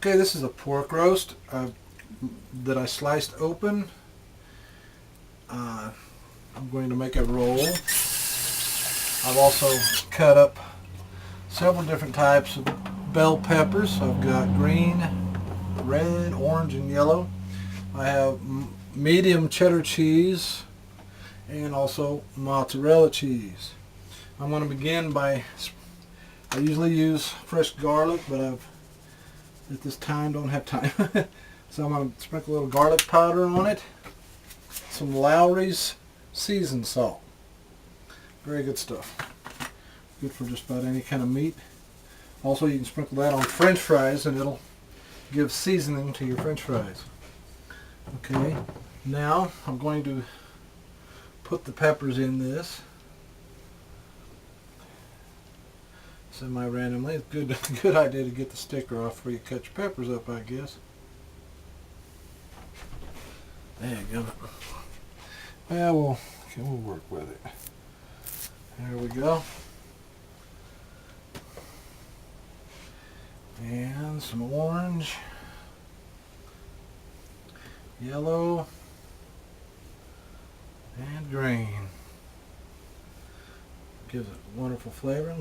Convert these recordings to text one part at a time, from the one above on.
Okay, this is a pork roast that I sliced open. I'm going to make a roll. I've also cut up several different types of bell peppers. I've got green, red, orange, and yellow. I have medium cheddar cheese and also mozzarella cheese. I'm going to begin by, I usually use fresh garlic, but at this time don't have time. So I'm going to sprinkle a little garlic powder on it, some Lawry's seasoned salt. Very good stuff. Good for just about any kind of meat. Also, you can sprinkle that on French fries and it'll give seasoning to your French fries. Okay, now I'm going to put the peppers in this semi-randomly. It's good idea to get the sticker off before you cut your peppers up, I guess. There you go. Well, we'll work with it. There we go. And some orange, yellow, and green. Gives it wonderful flavor.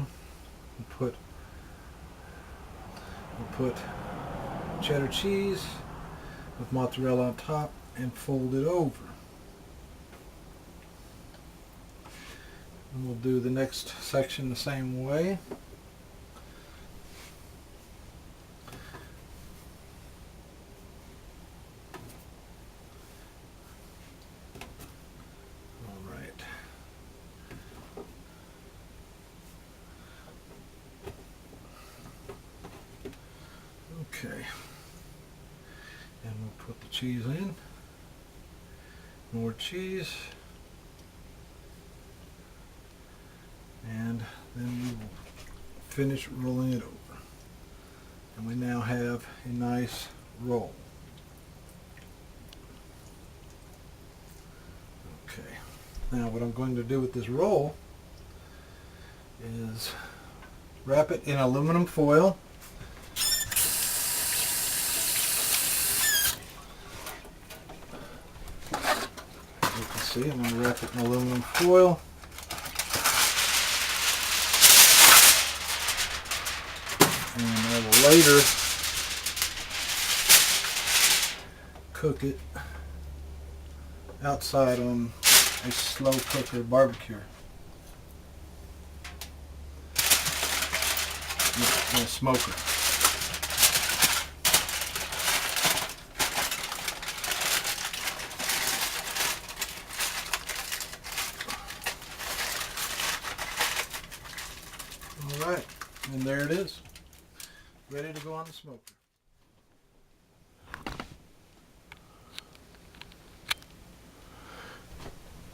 We'll put cheddar cheese with mozzarella on top and fold it over. And we'll do the next section the same way. All right. Okay. And we'll put the cheese in. More cheese. And then we will finish rolling it over. And we now have a nice roll. Okay. Now what I'm going to do with this roll is wrap it in aluminum foil. As you can see, I'm going to wrap it in aluminum foil. And I will later cook it outside on a slow cooker barbecue. In a smoker. Alright, and there it is. Ready to go on the smoker.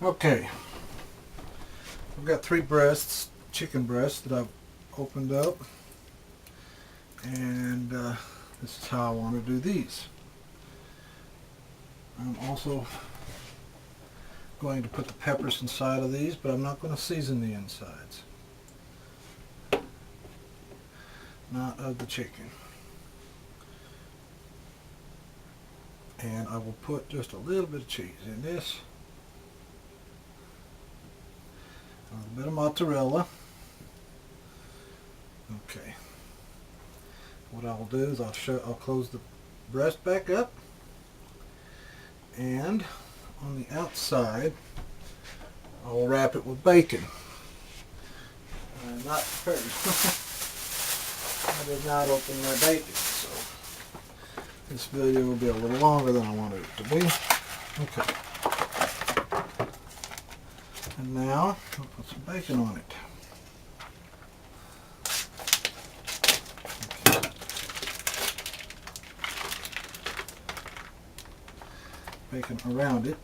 Okay, I've got 3 breasts, chicken breasts that I've opened up, and this is how I want to do these. I'm also going to put the peppers inside of these, but I'm not going to season the insides. Not of the chicken. And I will put just a little bit of cheese in this. A little bit of mozzarella. Okay. What I'll do is I'll close the breast back up, and on the outside I'll wrap it with bacon. I'm not prepared. I did not open my bacon, so this video will be a little longer than I wanted it to be. Okay. And now I'll put some bacon on it. Okay. Bacon around it.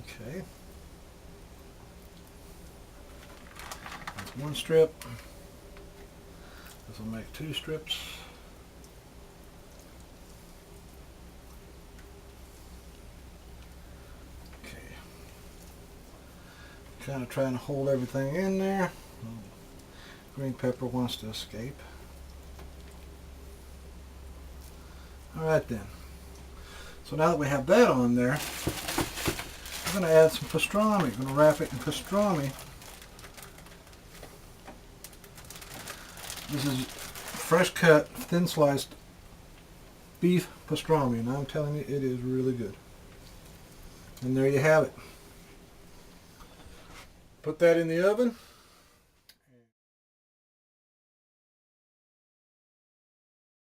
Okay. That's 1 strip. This will make 2 strips. Okay. Kind of trying to hold everything in there. Green pepper wants to escape. Alright then. So now that we have that on there, I'm going to add some pastrami. I'm going to wrap it in pastrami. This is fresh cut, thin sliced beef pastrami, and I'm telling you, it is really good. And there you have it. Put that in the oven.